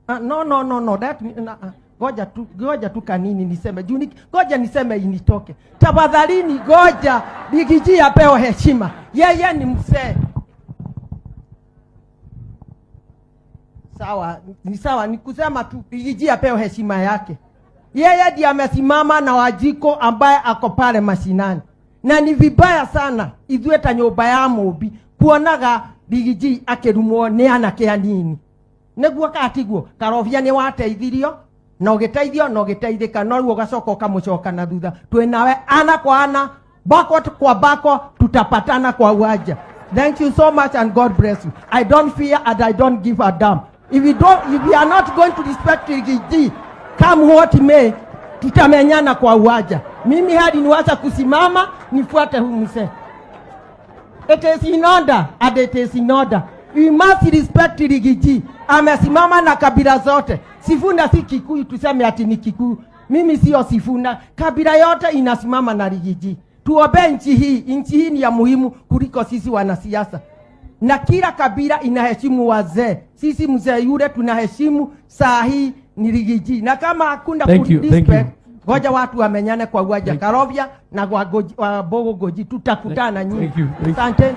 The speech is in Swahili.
No. That goja tu kanini niseme. Goja niseme initoke. Tafadhalini goja Rigiji apewe heshima. Yeye ni mzee. Sawa, ni kusema tu Rigiji apewe heshima yake. Yeye ndiye amesimama na Wajiko ambaye ako pale mashinani. Na ni vibaya sana ithuĩ ta nyũmba ya Mũmbi kuonaga Rigiji akĩrumwo nĩ anake anini. Nĩguo katiguo Karobia nĩ wateithirio na ũgĩteithio na ũgĩteithĩka no rĩu ũgacoka ũkamũcoka na thutha. Twĩnawe ana kwa ana, bako kwa bako, tutapatana kwa uwanja. Thank you so much and God bless you. I don't fear and I don't give a damn. If we are not going to respect Rigiji, come what may, tutamenyana kwa uwanja. Mimi hadi niwacha kusimama nifuate huyu mzee. It is in order and it is in order. We must respect Rigiji. Amesimama na kabila zote. Sifuna si Kikuyu tuseme ati ni Kikuyu. Mimi sio Sifuna. Kabila yote inasimama na Rigiji. Tuombe nchi hii. Nchi hii ni ya muhimu kuliko sisi wanasiasa. Na kila kabila inaheshimu wazee. Sisi mzee yule tunaheshimu, saa hii ni Rigiji. Na kama hakuna respect, ngoja watu wamenyane kwa uwanja. Karobia na Bogo Goji tutakutana nyinyi. Thank you. Asante.